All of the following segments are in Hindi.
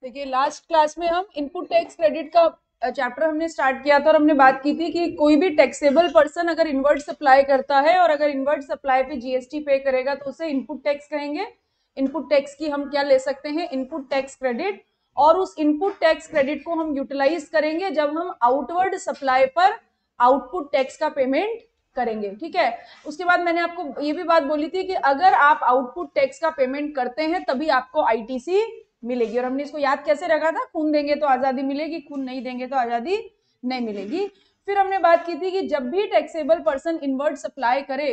देखिए लास्ट क्लास में हम इनपुट टैक्स क्रेडिट का चैप्टर हमने स्टार्ट किया था और हमने बात की थी कि कोई भी टैक्सेबल पर्सन अगर इनवर्ट सप्लाई करता है और अगर इनवर्ट सप्लाई पे जीएसटी पे करेगा तो उसे इनपुट टैक्स कहेंगे। इनपुट टैक्स की हम क्या ले सकते हैं, इनपुट टैक्स क्रेडिट। और उस इनपुट टैक्स क्रेडिट को हम यूटिलाइज करेंगे जब हम आउटवर्ड सप्लाई पर आउटपुट टैक्स का पेमेंट करेंगे। ठीक है, उसके बाद मैंने आपको ये भी बात बोली थी कि अगर आप आउटपुट टैक्स का पेमेंट करते हैं तभी आपको आईटीसी मिलेगी। और हमने इसको याद कैसे रखा था, खून देंगे तो आजादी मिलेगी, खून नहीं देंगे तो आजादी नहीं मिलेगी। फिर हमने बात की थी कि जब भी टैक्सेबल पर्सन इनवर्ट सप्लाई करे,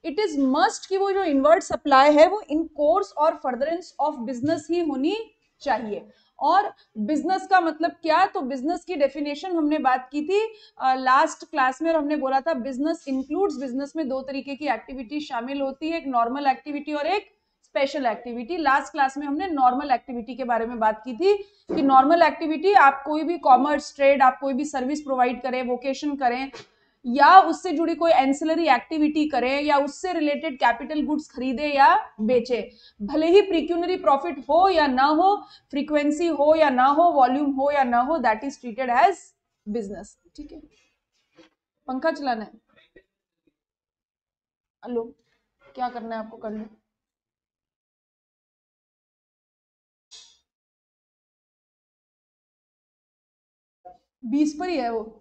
इट इज मस्ट कि वो जो इनवर्ट सप्लाई है वो इन course or furtherance of business ही होनी चाहिए। और बिजनेस का मतलब क्या, तो बिजनेस की डेफिनेशन हमने बात की थी लास्ट क्लास में और हमने बोला था बिजनेस इंक्लूड्स, बिजनेस में दो तरीके की एक्टिविटी शामिल होती है, एक नॉर्मल एक्टिविटी और एक स्पेशल एक्टिविटी। लास्ट क्लास में हमने नॉर्मल एक्टिविटी के बारे में बात की थी कि नॉर्मल एक्टिविटी आप कोई भी कॉमर्स ट्रेड, आप कोई भी सर्विस प्रोवाइड करें, वोकेशन करें या उससे जुड़ी कोई एंसिलरी एक्टिविटी करें या उससे रिलेटेड कैपिटल गुड्स खरीदे या बेचे, भले ही प्रिक्यूनरी प्रॉफिट हो या ना हो, फ्रीक्वेंसी हो या ना हो, वॉल्यूम हो या ना हो, that is treated as business. ठीक है, पंखा चलाना है, हेलो क्या करना है आपको कर लो। 20 पर ही है वो।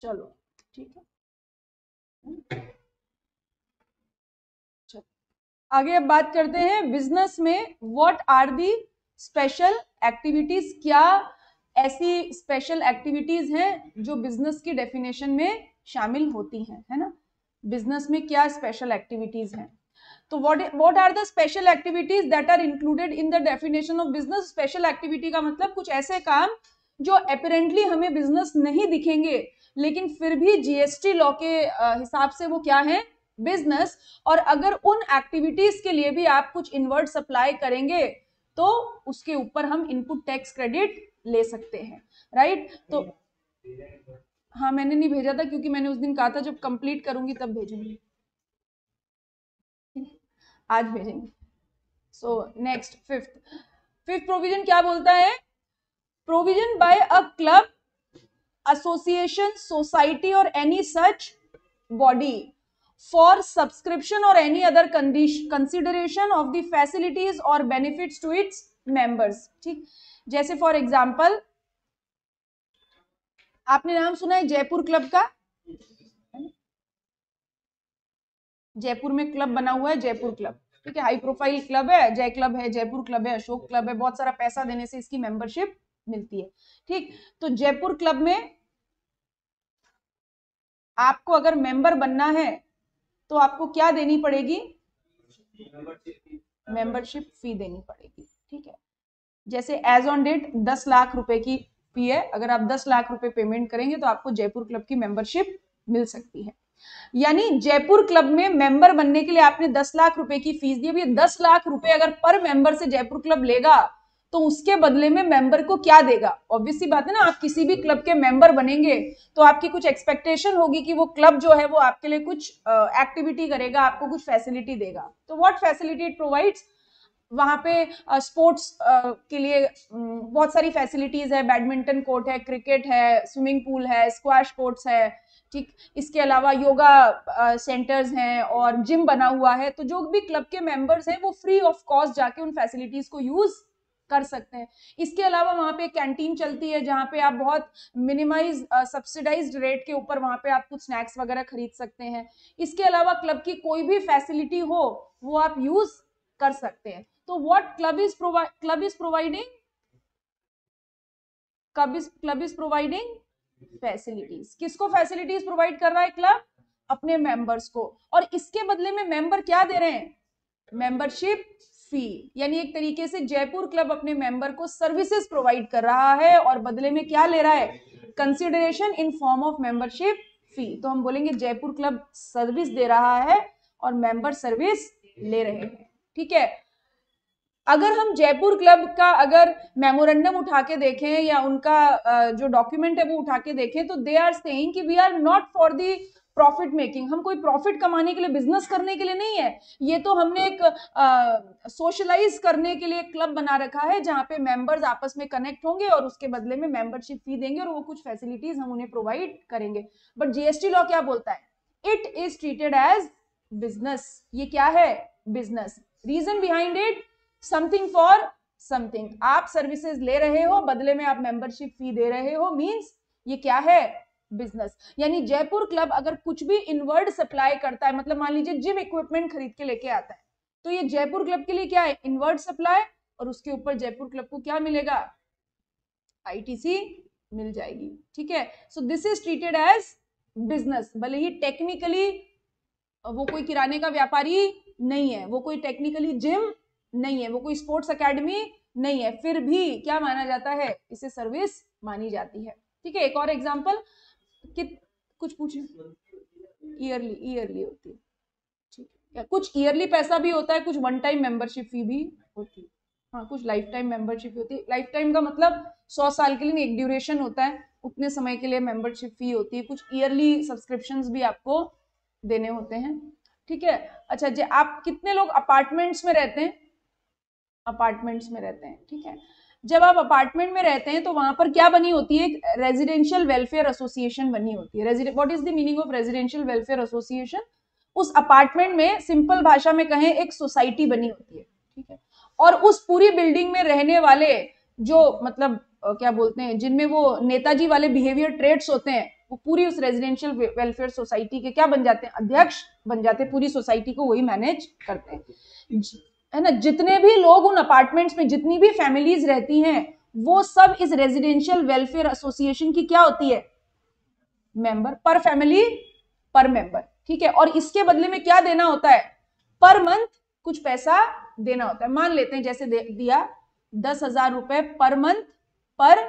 चलो ठीक है, चलो आगे अब बात करते हैं बिजनेस में what are the special activities. क्या ऐसी स्पेशल एक्टिविटीज हैं जो बिजनेस की डेफिनेशन में शामिल होती हैं, है ना। बिजनेस में क्या स्पेशल एक्टिविटीज हैं, तो what are the special activities that are included in the definition of business. Special activity का मतलब कुछ ऐसे काम जो अपेरेंटली हमें बिजनेस नहीं दिखेंगे लेकिन फिर भी जीएसटी लॉ के हिसाब से वो क्या है, बिजनेस। और अगर उन एक्टिविटीज के लिए भी आप कुछ इनवर्ट सप्लाई करेंगे तो उसके ऊपर हम इनपुट टैक्स क्रेडिट ले सकते हैं, राइट। तो हाँ मैंने नहीं भेजा था क्योंकि मैंने उस दिन कहा था जब कंप्लीट करूंगी तब भेजूंगी, आज भेजेंगे। सो नेक्स्ट फिफ्थ प्रोविजन क्या बोलता है, provision by a club, association, society or any such body for subscription or any other consideration of the facilities or benefits to its members. ठीक, जैसे फॉर एग्जांपल आपने नाम सुना है जयपुर क्लब का, जयपुर में क्लब बना हुआ है जयपुर क्लब, ठीक है, हाई प्रोफाइल क्लब है, जय क्लब है, जयपुर क्लब है, अशोक क्लब है, बहुत सारा पैसा देने से इसकी मेंबरशिप मिलती है। ठीक, तो जयपुर क्लब में आपको अगर मेंबर बनना है तो आपको क्या देनी पड़ेगी, मेंबरशिप फी देनी पड़ेगी। ठीक है, जैसे एज ऑन डेट 10 लाख रुपए की फी है, अगर आप 10 लाख रुपए पेमेंट करेंगे तो आपको जयपुर क्लब की मेंबरशिप मिल सकती है। यानी जयपुर क्लब में मेंबर बनने के लिए आपने 10 लाख रुपए की फीस दी। अब ये 10 लाख रुपए अगर पर मेंबर से जयपुर क्लब लेगा तो उसके बदले में मेंबर को क्या देगा, ऑब्वियस सी बात है ना, आप किसी भी क्लब के मेंबर बनेंगे तो आपकी कुछ एक्सपेक्टेशन होगी कि वो क्लब जो है वो आपके लिए कुछ एक्टिविटी करेगा, आपको कुछ फैसिलिटी देगा। तो व्हाट फैसिलिटी इट प्रोवाइड्स, वहां पे स्पोर्ट्स के लिए बहुत सारी फैसिलिटीज है, बैडमिंटन कोर्ट है, क्रिकेट है, स्विमिंग पूल है, स्क्वैश कोर्ट्स है। ठीक, इसके अलावा योगा सेंटर्स हैं और जिम बना हुआ है। तो जो भी क्लब के मेंबर्स हैं वो फ्री ऑफ कॉस्ट जाके उन फैसिलिटीज को यूज कर सकते हैं। इसके अलावा वहां पे कैंटीन चलती है जहां पे आप बहुत मिनिमाइज सब्सिडाइज्ड रेट के ऊपर वहां पे आप कुछ स्नैक्स वगैरह खरीद सकते हैं। इसके अलावा क्लब की कोई भी फैसिलिटी हो वो आप यूज कर सकते हैं। तो what club is providing, club is providing facilities. किसको फैसिलिटीज प्रोवाइड कर रहा है क्लब, अपने मेंबर्स को। और इसके बदले में मेंबर क्या दे रहे हैं, मेंबरशिप फी। यानी एक तरीके से जयपुर क्लब अपने मेंबर को सर्विसेज प्रोवाइड कर रहा है और बदले में क्या ले रहा है, consideration in form of membership fee. तो हम बोलेंगे जयपुर क्लब सर्विस दे रहा है और मेंबर सर्विस ले रहे हैं। ठीक है, अगर हम जयपुर क्लब का अगर मेमोरेंडम उठा के देखें या उनका जो डॉक्यूमेंट है वो उठा के देखें तो दे आर सेइंग कि we are not for the profit making, हम कोई प्रॉफिट कमाने के लिए, बिजनेस करने के लिए नहीं है, ये तो हमने एक सोशलाइज करने के लिए क्लब बना रखा है जहां पे मेंबर्स आपस में कनेक्ट होंगे और उसके बदले में मेंबरशिप फी देंगे और वो कुछ फैसिलिटीज हम उन्हें प्रोवाइड करेंगे। बट जीएसटी लॉ क्या बोलता है? It is treated as business. ये क्या है? Business. Reason behind it, something for something. आप सर्विसेज ले रहे हो, बदले में आप मेंबरशिप फी दे रहे हो, मींस ये क्या है? बिजनेस। यानी जयपुर क्लब अगर कुछ भी इनवर्ड सप्लाई करता है, मतलब मान लीजिए जिम इक्विपमेंट खरीद के लेके आता है, तो ये जयपुर क्लब के लिए क्या है? इनवर्ड सप्लाई, और उसके ऊपर जयपुर क्लब को क्या मिलेगा? आईटीसी मिल जाएगी। ठीक है, so this is treated as business. भले ही टेक्निकली वो कोई किराने का व्यापारी नहीं है, वो कोई टेक्निकली जिम नहीं है, वो कोई स्पोर्ट्स एकेडमी नहीं है, फिर भी क्या माना जाता है? इसे सर्विस मानी जाती है। ठीक है, एक और एग्जांपल, कुछ पूछे? ईयरली होती है। ठीक है, कुछ ईयरली पैसा भी होता है, कुछ वन टाइम मेंबरशिप फी भी होती है। हाँ, कुछ लाइफ टाइम मेंबरशिप होती है। लाइफ टाइम का मतलब 100 साल के लिए एक ड्यूरेशन होता है, उतने समय के लिए मेंबरशिप फी होती है। कुछ ईयरली सब्सक्रिप्शंस भी आपको देने होते हैं। ठीक है, अच्छा जी, आप कितने लोग अपार्टमेंट्स में रहते हैं? अपार्टमेंट्स में रहते हैं। ठीक है, जब आप अपार्टमेंट में रहते हैं तो वहां पर क्या बनी होती है? रेजिडेंशियल वेलफेयर एसोसिएशन बनी होती है। What is the meaning of residential welfare association? उस अपार्टमेंट में सिंपल भाषा में कहें, एक सोसाइटी बनी होती है। ठीक है, और उस पूरी बिल्डिंग में रहने वाले जो मतलब क्या बोलते हैं, जिनमें वो नेताजी वाले बिहेवियर ट्रेड्स होते हैं, वो पूरी उस रेजिडेंशियल वेलफेयर सोसाइटी के क्या बन जाते हैं? अध्यक्ष बन जाते हैं। पूरी सोसाइटी को वही मैनेज करते हैं, है ना। जितने भी लोग उन अपार्टमेंट्स में, जितनी भी फैमिलीज रहती हैं, वो सब इस रेजिडेंशियल वेलफेयर एसोसिएशन की क्या होती है? मेंबर। पर फैमिली पर मेंबर। ठीक है, और इसके बदले में क्या देना होता है? पर मंथ कुछ पैसा देना होता है। मान लेते हैं जैसे दिया 10,000 रुपए पर मंथ पर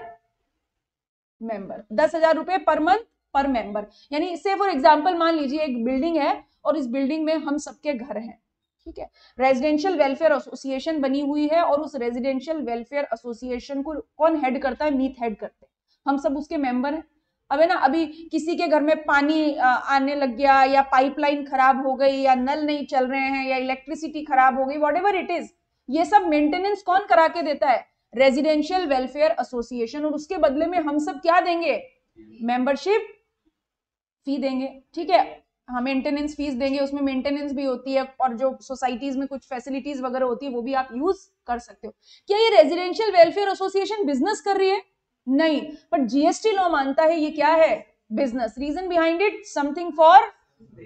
मेंबर, 10,000 रुपए पर मंथ पर मेंबर। यानी से फॉर एग्जांपल मान लीजिए एक बिल्डिंग है और इस बिल्डिंग में हम सबके घर हैं। ठीक है, रेजिडेंशियल वेलफेयर एसोसिएशन बनी हुई है और उस रेजिडेंशियल वेलफेयर एसोसिएशन को कौन हेड करता है? मीत हेड करते हैं, हम सब उसके मेंबर हैं। अब है ना, अभी किसी के घर में पानी आने लग गया, या पाइपलाइन खराब हो गई, या नल नहीं चल रहे हैं, या इलेक्ट्रिसिटी खराब हो गई, व्हाटएवर इट इज, ये सब मेंटेनेंस कौन करा के देता है? Residential welfare association. और उसके बदले में हम सब क्या देंगे? मेंबरशिप फी देंगे। ठीक है, हाँ, मेंटेनेंस फीस देंगे, उसमें मेंटेनेंस भी होती है, और जो सोसाइटीज में कुछ फैसिलिटीज वगैरह होती है वो भी आप यूज कर सकते हो। क्या ये रेजिडेंशियल वेलफेयर एसोसिएशन बिजनेस कर रही है? नहीं, बट जीएसटी लॉ मानता है ये क्या है? Business. Reason behind it, something for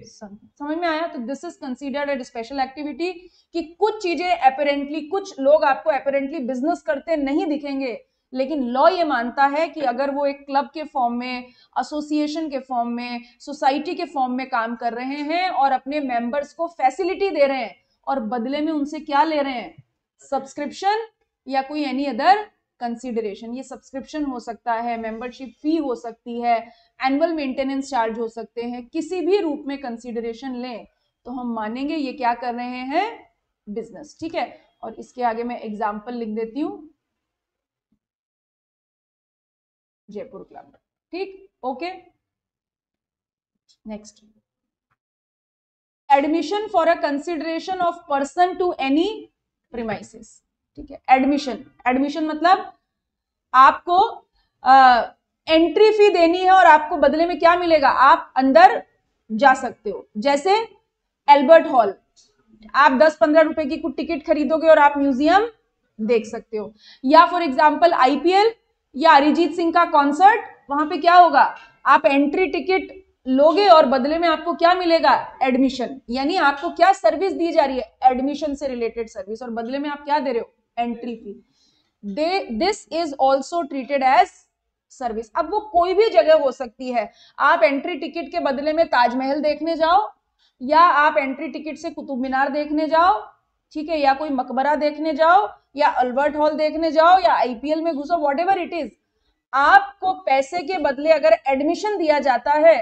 समझ में आया? तो this is considered as special activity, कि कुछ चीजें अपेरेंटली, कुछ लोग आपको अपेरेंटली बिजनेस करते नहीं दिखेंगे, लेकिन लॉ ये मानता है कि अगर वो एक क्लब के फॉर्म में, एसोसिएशन के फॉर्म में, सोसाइटी के फॉर्म में काम कर रहे हैं और अपने मेंबर्स को फैसिलिटी दे रहे हैं, और बदले में उनसे क्या ले रहे हैं? सब्सक्रिप्शन या कोई एनी अदर कंसीडरेशन। ये सब्सक्रिप्शन हो सकता है, मेंबरशिप फी हो सकती है, एनुअल मेंटेनेंस चार्ज हो सकते हैं, किसी भी रूप में कंसीडरेशन लें तो हम मानेंगे ये क्या कर रहे हैं? बिजनेस। ठीक है, और इसके आगे मैं एग्जाम्पल लिख देती हूं, जयपुर क्लब। ठीक, okay. Next, admission for a consideration of person to any premises. ठीक है, एडमिशन, एडमिशन मतलब आपको एंट्री फी देनी है और आपको बदले में क्या मिलेगा? आप अंदर जा सकते हो। जैसे एल्बर्ट हॉल, आप 10-15 रुपए की कुछ टिकट खरीदोगे और आप म्यूजियम देख सकते हो। या फॉर एग्जाम्पल आईपीएल या अरिजीत सिंह का कॉन्सर्ट, वहां पे क्या होगा? आप एंट्री टिकट लोगे और बदले में आपको क्या मिलेगा? एडमिशन। यानी आपको क्या सर्विस दी जा रही है? एडमिशन से रिलेटेड सर्विस, और बदले में आप क्या दे रहे हो? Entry fee. This is also treated as service. अब वो कोई भी जगह हो सकती है, आप एंट्री टिकट के बदले में ताजमहल देखने जाओ, या आप एंट्री टिकट से कुतुब मीनार देखने जाओ, ठीक है, या कोई मकबरा देखने जाओ, या अल्बर्ट हॉल देखने जाओ, या आईपीएल में घुसो, व्हाटएवर इट इज, आपको पैसे के बदले अगर एडमिशन दिया जाता है,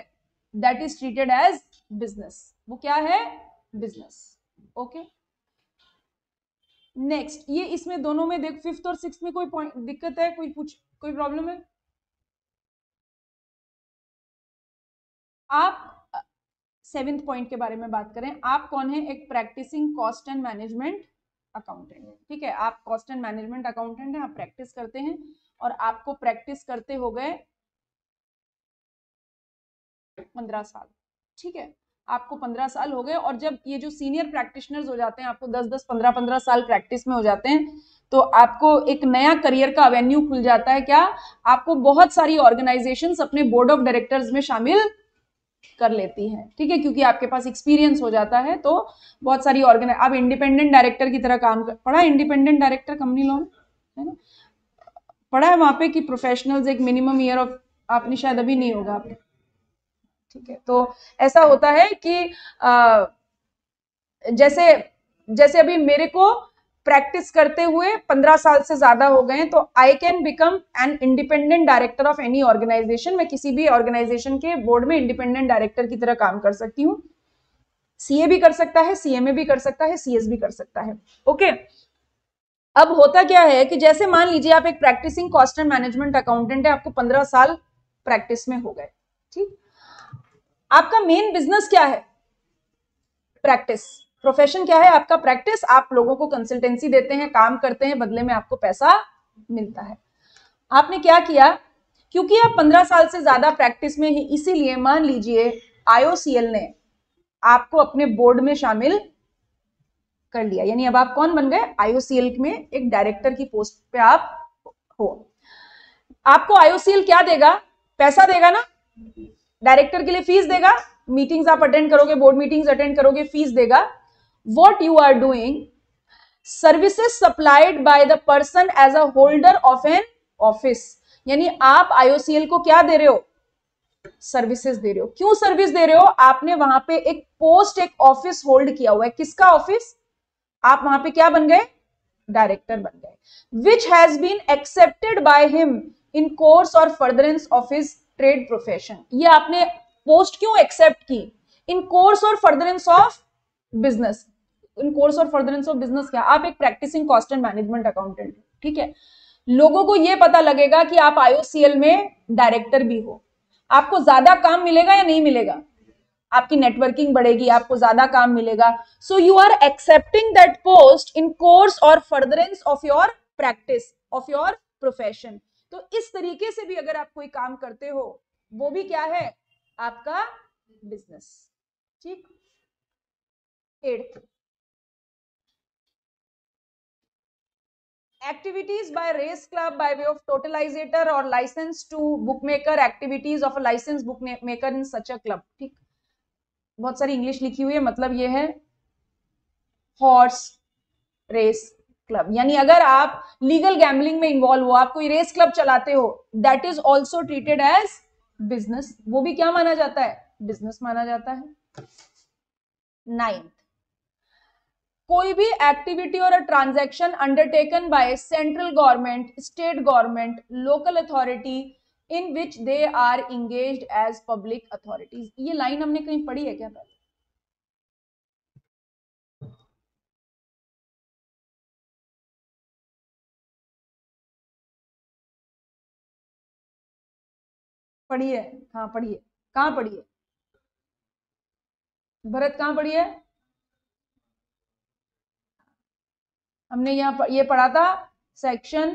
that is treated as business. वो क्या है? बिजनेस। ओके, नेक्स्ट, ये इसमें दोनों में देख, 5th और 6th में कोई पॉइंट दिक्कत है? कोई प्रॉब्लम है? आप 7th पॉइंट के बारे में बात करें, आप कौन है? एक practicing cost and management accountant. ठीक है, आप कॉस्ट एंड मैनेजमेंट अकाउंटेंट हैं, आप प्रैक्टिस करते हैं और आपको प्रैक्टिस करते हो गए 15 साल। ठीक है, आपको 15 साल हो गए, और जब ये जो सीनियर प्रैक्टिशनर्स हो जाते हैं, आपको 10-10, 15-15 साल प्रैक्टिस में हो जाते हैं, तो आपको एक नया करियर का एवेन्यू खुल जाता है। क्या? आपको बहुत सारी ऑर्गेनाइजेशंस अपने बोर्ड ऑफ डायरेक्टर्स में शामिल कर लेती हैं। ठीक है, क्योंकि आपके पास एक्सपीरियंस हो जाता है, तो बहुत सारी आप इंडिपेंडेंट डायरेक्टर की तरह काम कर, पढ़ा इंडिपेंडेंट डायरेक्टर कंपनी लॉ में, है ना? पढ़ा है वहां पे कि प्रोफेशनल्स एक मिनिमम ईयर ऑफ, आपने शायद अभी नहीं होगा आप। ठीक है, तो ऐसा होता है कि जैसे जैसे अभी मेरे को प्रैक्टिस करते हुए 15 साल से ज्यादा हो गए, तो I can become an independent director of any organisation. मैं किसी भी ऑर्गेनाइजेशन के बोर्ड में इंडिपेंडेंट डायरेक्टर की तरह काम कर सकती हूँ। सीए भी कर सकता है, सीएमए भी कर सकता है, सीएस भी कर सकता है। ओके, अब होता क्या है कि जैसे मान लीजिए आप एक practicing cost and management accountant है, आपको 15 साल प्रैक्टिस में हो गए। ठीक, आपका मेन बिजनेस क्या है? प्रैक्टिस। प्रोफेशन क्या है आपका? प्रैक्टिस। आप लोगों को कंसल्टेंसी देते हैं, काम करते हैं, बदले में आपको पैसा मिलता है। आपने क्या किया, क्योंकि आप 15 साल से ज्यादा प्रैक्टिस में ही, इसीलिए मान लीजिए आईओसीएल ने आपको अपने बोर्ड में शामिल कर लिया, यानी अब आप कौन बन गए? आईओसीएल में एक डायरेक्टर की पोस्ट पे आप हो। आपको आईओसीएल क्या देगा? पैसा देगा ना, डायरेक्टर के लिए फीस देगा, मीटिंग्स आप अटेंड करोगे, बोर्ड मीटिंग्स अटेंड करोगे, फीस देगा। What you are doing, services supplied by the person as a holder of an office, यानी आप आईओसीएल को क्या दे रहे हो? सर्विसेज दे रहे हो। क्यों सर्विस दे रहे हो? आपने वहां पे एक पोस्ट, एक ऑफिस होल्ड किया हुआ है। किसका ऑफिस? आप वहां पे क्या बन गए? डायरेक्टर बन गए। Which has been accepted by him in course or furtherance of his trade profession. ये आपने पोस्ट क्यों एक्सेप्ट की? In course or furtherance of business. In course or furtherance of business क्या? आप एक practicing cost and management accountant. ठीक है, लोगों को यह पता लगेगा कि आप आईओसीएल में डायरेक्टर भी हो। आपको ज्यादा काम मिलेगा या नहीं मिलेगा? आपकी नेटवर्किंग बढ़ेगी, आपको ज्यादा काम मिलेगा। So you are accepting that post in course or furtherance of your practice, of your profession. तो इस तरीके से भी अगर आप कोई काम करते हो, वो भी क्या है? आपका बिजनेस। ठीक, 8th, activities by race club by way of totalizator or license to bookmaker, activities of a licensed bookmaker in such a club। ठीक, बहुत सारी इंग्लिश लिखी हुई है, मतलब ये है हॉर्स रेस क्लब, यानी अगर आप लीगल गैम्बलिंग में इन्वॉल्व हो, आप कोई रेस क्लब चलाते हो, that is also treated as business. वो भी क्या माना जाता है? बिजनेस माना जाता है। 9th, कोई भी एक्टिविटी और a transaction undertaken by central government, state government, local authority in which they are engaged as public authorities. ये लाइन हमने कहीं पढ़ी है क्या पहले? पढ़ी है? हाँ पढ़ी है। कहाँ पढ़ी है भरत? कहाँ पढ़ी है? हमने यहाँ ये पढ़ा था सेक्शन,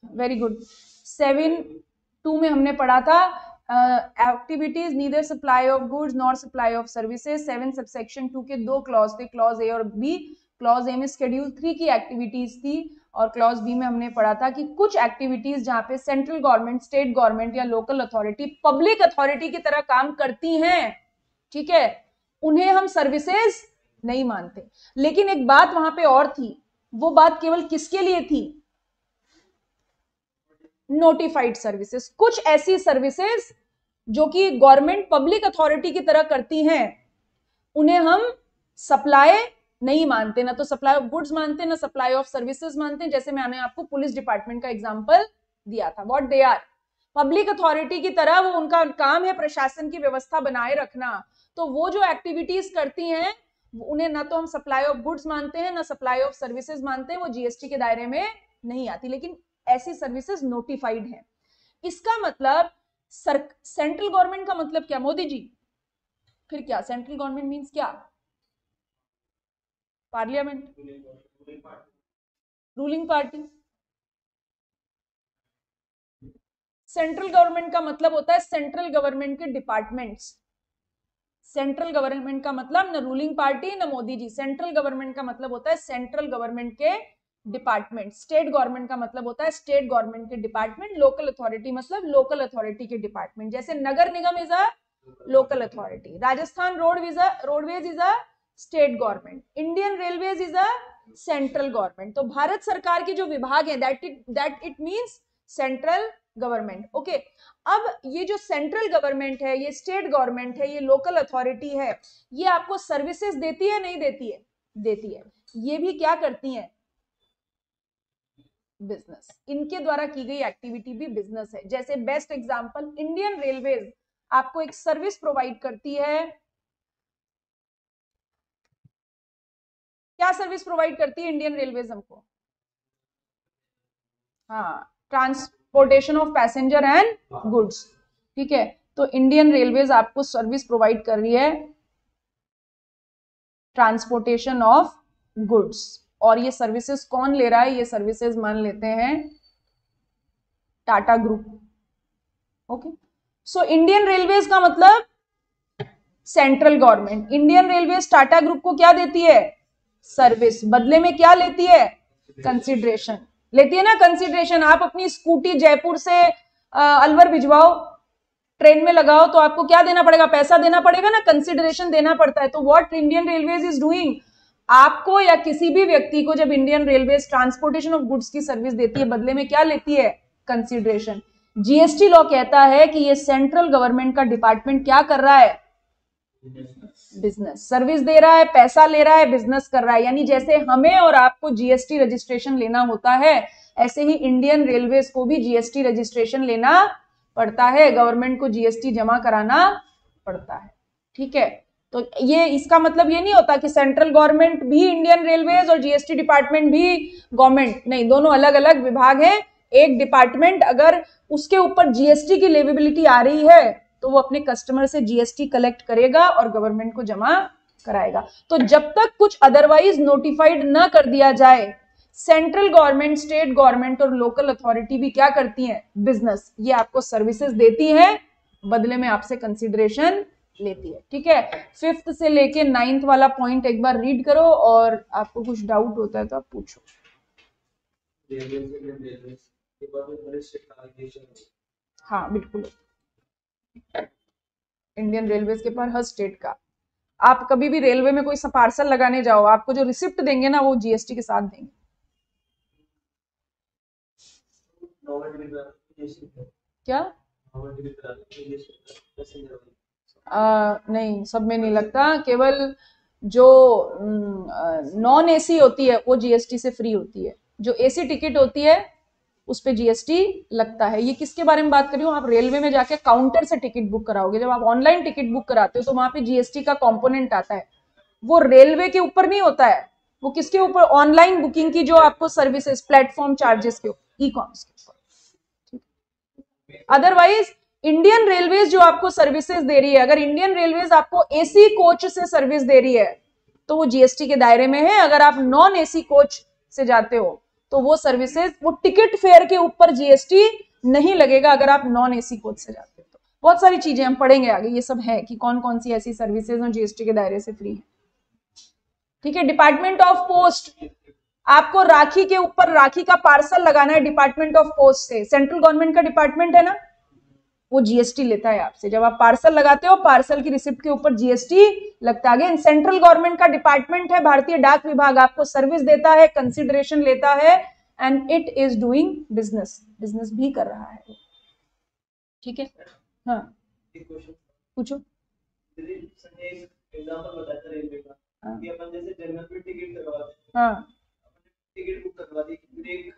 वेरी गुड, 7(2) में हमने पढ़ा था activities neither supply of goods nor supply of services. 7 subsection 2 के 2 क्लॉज थे, क्लॉज ए और बी। क्लॉज ए में शेड्यूल 3 की एक्टिविटीज थी, और क्लॉज बी में हमने पढ़ा था कि कुछ एक्टिविटीज जहां पे सेंट्रल गवर्नमेंट, स्टेट गवर्नमेंट या लोकल अथॉरिटी पब्लिक अथॉरिटी की तरह काम करती हैं, ठीक है, उन्हें हम सर्विसेज नहीं मानते। लेकिन एक बात वहां पे और थी, वो बात केवल किसके लिए थी? Notified services. कुछ ऐसी सर्विसेज जो कि गवर्नमेंट पब्लिक अथॉरिटी की तरह करती हैं, उन्हें हम सप्लाई नहीं मानते, ना तो सप्लाई ऑफ गुड्स मानते, ना सप्लाई ऑफ सर्विसेज मानते। जैसे मैंने आपको पुलिस डिपार्टमेंट का एग्जांपल दिया था। What they are? Public authority की तरह, वो उनका काम है प्रशासन की व्यवस्था बनाए रखना। तो वो जो एक्टिविटीज करती हैं, उन्हें ना तो हम सप्लाई ऑफ गुड्स मानते हैं, ना सप्लाई ऑफ सर्विसेज मानते हैं, वो जीएसटी के दायरे में नहीं आती। लेकिन ऐसी सर्विसेज नोटिफाइड है। इसका मतलब सेंट्रल गवर्नमेंट का मतलब क्या मोदी जी? फिर क्या सेंट्रल गवर्नमेंट मीन्स क्या? Parliament, ruling party. Central government का मतलब होता है सेंट्रल गवर्नमेंट के डिपार्टमेंट्स। सेंट्रल गवर्नमेंट का मतलब न रूलिंग पार्टी न मोदी जी, सेंट्रल गवर्नमेंट का मतलब होता है सेंट्रल गवर्नमेंट के डिपार्टमेंट। स्टेट गवर्नमेंट का मतलब होता है स्टेट गवर्नमेंट के डिपार्टमेंट। लोकल अथॉरिटी मतलब लोकल अथॉरिटी के डिपार्टमेंट। जैसे नगर निगम is a local authority, Rajasthan roadways is a state government, Indian railways is a central government. तो भारत सरकार के जो विभाग है that it means central government. Okay, अब ये जो सेंट्रल गवर्नमेंट है, ये स्टेट गवर्नमेंट है, ये लोकल अथॉरिटी है, ये आपको सर्विसेज देती है नहीं देती है? देती है। ये भी क्या करती है? बिजनेस। इनके द्वारा की गई एक्टिविटी भी बिजनेस है। जैसे बेस्ट एग्जांपल इंडियन रेलवेज आपको एक सर्विस प्रोवाइड करती है। क्या सर्विस प्रोवाइड करती है इंडियन रेलवेज हमको? हाँ, transportation of passenger and goods. ठीक है, तो इंडियन रेलवेज आपको सर्विस प्रोवाइड कर रही है ट्रांसपोर्टेशन ऑफ गुड्स। और ये सर्विसेज कौन ले रहा है? ये सर्विसेज मान लेते हैं Tata group. Okay, so Indian railways का मतलब central government. Indian railways Tata group को क्या देती है? सर्विस। बदले में क्या लेती है? कंसिडरेशन लेती है ना। कंसिडरेशन, आप अपनी स्कूटी जयपुर से अलवर भिजवाओ, ट्रेन में लगाओ, तो आपको क्या देना पड़ेगा? पैसा देना पड़ेगा ना, कंसिडरेशन देना पड़ता है। तो what Indian railways is doing, आपको या किसी भी व्यक्ति को जब Indian railways transportation of goods की सर्विस देती है, बदले में क्या लेती है? कंसिडरेशन। जीएसटी लॉ कहता है कि ये सेंट्रल गवर्नमेंट का डिपार्टमेंट क्या कर रहा है? बिजनेस। सर्विस दे रहा है, पैसा ले रहा है, बिजनेस कर रहा है। यानी जैसे हमें और आपको जीएसटी रजिस्ट्रेशन लेना होता है, ऐसे ही इंडियन रेलवेज को भी जीएसटी रजिस्ट्रेशन लेना पड़ता है, गवर्नमेंट को जीएसटी जमा कराना पड़ता है। ठीक है, तो ये इसका मतलब ये नहीं होता कि सेंट्रल गवर्नमेंट भी इंडियन रेलवेज और जीएसटी डिपार्टमेंट भी गवर्नमेंट, नहीं, दोनों अलग अलग विभाग हैं। एक डिपार्टमेंट अगर उसके ऊपर जीएसटी की लेवेबिलिटी आ रही है तो वो अपने कस्टमर से जीएसटी कलेक्ट करेगा और गवर्नमेंट को जमा कराएगा। तो जब तक कुछ अदरवाइज नोटिफाइड ना कर दिया जाए, सेंट्रल गवर्नमेंट, स्टेट गवर्नमेंट और लोकल अथॉरिटी भी क्या करती हैं? बिजनेस। ये आपको सर्विसेज देती हैं, बदले में आपसे कंसिडरेशन लेती है। ठीक है, 5th से लेके 9th वाला पॉइंट एक बार रीड करो और आपको कुछ डाउट होता है तो आप पूछो। हाँ बिल्कुल, इंडियन रेलवेज के पास हर स्टेट का। आप कभी भी रेलवे में कोई पार्सल लगाने जाओ, आपको जो रिसिप्ट देंगे ना वो जीएसटी के साथ देंगे। क्या? नहीं, सब में नहीं लगता, केवल जो नॉन एसी होती है वो जीएसटी से फ्री होती है। जो एसी टिकट होती है उस पे जीएसटी लगता है। ये किसके बारे में बात कर रही हूँ? आप रेलवे में जाके काउंटर से टिकट बुक कराओगे, जब आप ऑनलाइन टिकट बुक कराते हो तो वहां पे जीएसटी का कंपोनेंट आता है। वो रेलवे के ऊपर नहीं होता है, वो किसके ऊपर? ऑनलाइन बुकिंग की जो आपको सर्विसेज, प्लेटफॉर्म चार्जेस के ऊपर, ई कॉमर्स के ऊपर। अदरवाइज इंडियन रेलवेज जो आपको सर्विसेज दे रही है, अगर इंडियन रेलवेज आपको एसी कोच से सर्विस दे रही है तो वो जीएसटी के दायरे में है। अगर आप नॉन एसी कोच से जाते हो तो वो सर्विसेज, वो टिकट फेयर के ऊपर जीएसटी नहीं लगेगा अगर आप नॉन एसी कोच से जाते हो। तो बहुत सारी चीजें हम पढ़ेंगे आगे, ये सब है कि कौन कौन सी ऐसी सर्विसेज हैं जीएसटी के दायरे से फ्री है। ठीक है, डिपार्टमेंट ऑफ पोस्ट, आपको राखी के ऊपर राखी का पार्सल लगाना है डिपार्टमेंट ऑफ पोस्ट से, सेंट्रल गवर्नमेंट का डिपार्टमेंट है ना, वो जीएसटी लेता है आपसे। जब आप पार्सल लगाते हो, पार्सल की रिसिप्ट के ऊपर जीएसटी लगता है। सेंट्रल गवर्नमेंट का डिपार्टमेंट है भारतीय डाक विभाग, आपको सर्विस देता है, कंसिडरेशन लेता है, and it is doing business, business भी कर रहा है। ठीक है, हाँ पूछो। हाँ, अपन जैसे जनरल में टिकट करवाते हैं, हाँ, टिकट बुक करवा दी, एक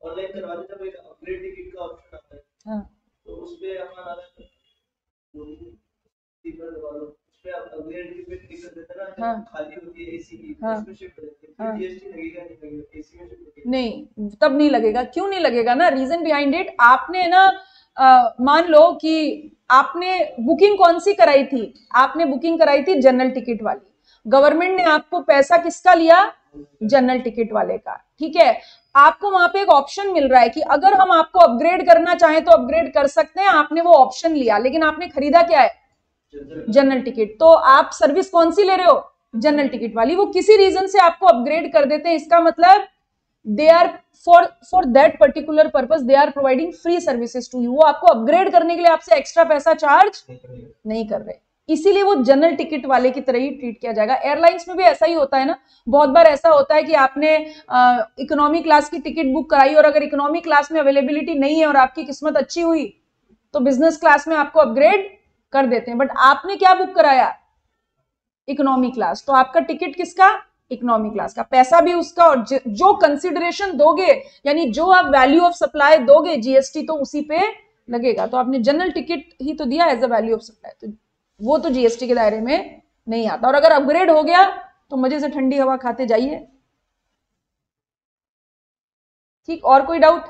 ऑनलाइन करवा दी, तब एक अपग्रेड टिकट का ऑप्शन आता है। हाँ, तो उस पे अपन आता है टिकट वालों, उस पे आप अपग्रेड टिकट टिकट देते हैं ना, हाँ, खाली होती है एसी की, हाँ, उसमें शिफ्ट करते हैं, हाँ। फिर जीएसटी लगेगा नहीं लगेगा? एसी में शिफ्ट नहीं, तब नहीं लगेगा। क्यों नहीं लगेगा ना, रीजन बिहाइंड इट, आपने ना मान लो कि आपने बुकिंग कौन सी कराई थी, आपने बुकिंग कराई थी जनरल टिकट वाली, गवर्नमेंट ने आपको पैसा किसका लिया, जनरल टिकट वाले का, ठीक है। आपको वहां पे एक ऑप्शन मिल रहा है कि अगर हम आपको अपग्रेड करना चाहें तो अपग्रेड कर सकते हैं, आपने वो ऑप्शन लिया, लेकिन आपने खरीदा क्या है, जनरल टिकट, तो आप सर्विस कौन सी ले रहे हो, जनरल टिकट वाली। वो किसी रीजन से आपको अपग्रेड कर देते हैं, इसका मतलब they are for that particular purpose they are providing free services to you, वो आपको अपग्रेड करने के लिए आपसे एक्स्ट्रा पैसा चार्ज नहीं कर रहे, इसीलिए वो जनरल टिकट वाले की तरह ही ट्रीट किया जाएगा। एयरलाइंस में भी ऐसा ही होता है ना, बहुत बार ऐसा होता है कि आपने इकोनॉमी क्लास की टिकट बुक कराई और अगर इकोनॉमी क्लास में अवेलेबिलिटी नहीं है और आपकी किस्मत अच्छी हुई तो बिजनेस क्लास में आपको अपग्रेड कर देते हैं, बट आपने क्या बुक कराया, इकोनॉमी क्लास, तो आपका टिकट किसका, इकोनॉमी क्लास का, पैसा भी उसका, और जो कंसिडरेशन दोगे यानी जो आप वैल्यू ऑफ सप्लाई दोगे जीएसटी तो उसी पे लगेगा, तो आपने जनरल टिकट ही तो दिया as a value of supply, तो वो तो जीएसटी के दायरे में नहीं आता। और अगर अपग्रेड हो गया तो मजे से ठंडी हवा खाते जाइए। ठीक, और कोई डाउट?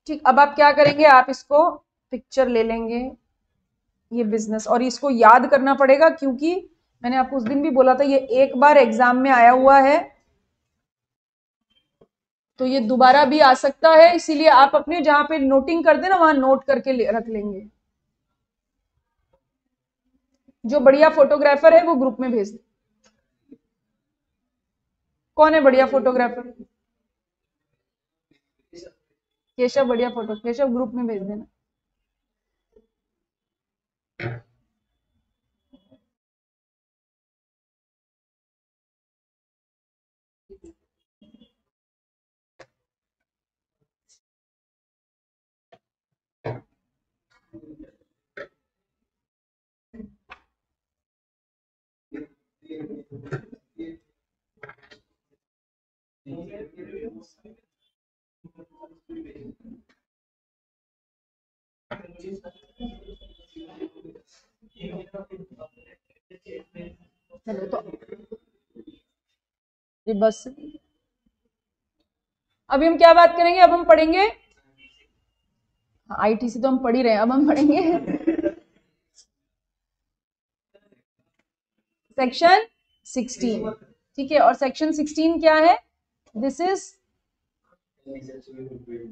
ठीक, अब आप क्या करेंगे, आप इसको पिक्चर ले लेंगे, ये बिजनेस, और इसको याद करना पड़ेगा क्योंकि मैंने आपको उस दिन भी बोला था ये एक बार एग्जाम में आया हुआ है तो ये दोबारा भी आ सकता है, इसीलिए आप अपने जहां पे नोटिंग करते ना वहां नोट करके रख लेंगे। जो बढ़िया फोटोग्राफर है वो ग्रुप में भेज दे। कौन है बढ़िया फोटोग्राफर? केशव बढ़िया फोटो, केशव ग्रुप में भेज देना। चलो तो ये बस अभी हम क्या बात करेंगे, अब हम पढ़ेंगे आईटीसी तो हम पढ़ ही रहे हैं, अब हम पढ़ेंगे सेक्शन 16, ठीक है। और सेक्शन 16 क्या है, दिस इज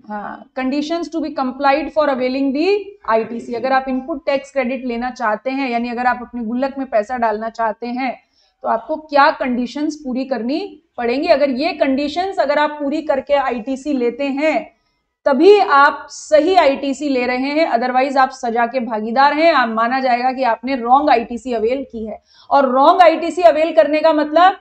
हाँ conditions to be complied for availing the ITC. अगर आप इनपुट टैक्स क्रेडिट लेना चाहते हैं यानी अगर आप अपने गुल्लक में पैसा डालना चाहते हैं तो आपको क्या कंडीशंस पूरी करनी पड़ेंगी। अगर ये कंडीशंस अगर आप पूरी करके आईटीसी लेते हैं तभी आप सही आईटीसी ले रहे हैं, अदरवाइज आप सजा के भागीदार हैं, आप माना जाएगा कि आपने रॉन्ग आईटीसी अवेल की है। और रॉन्ग आईटीसी अवेल करने का मतलब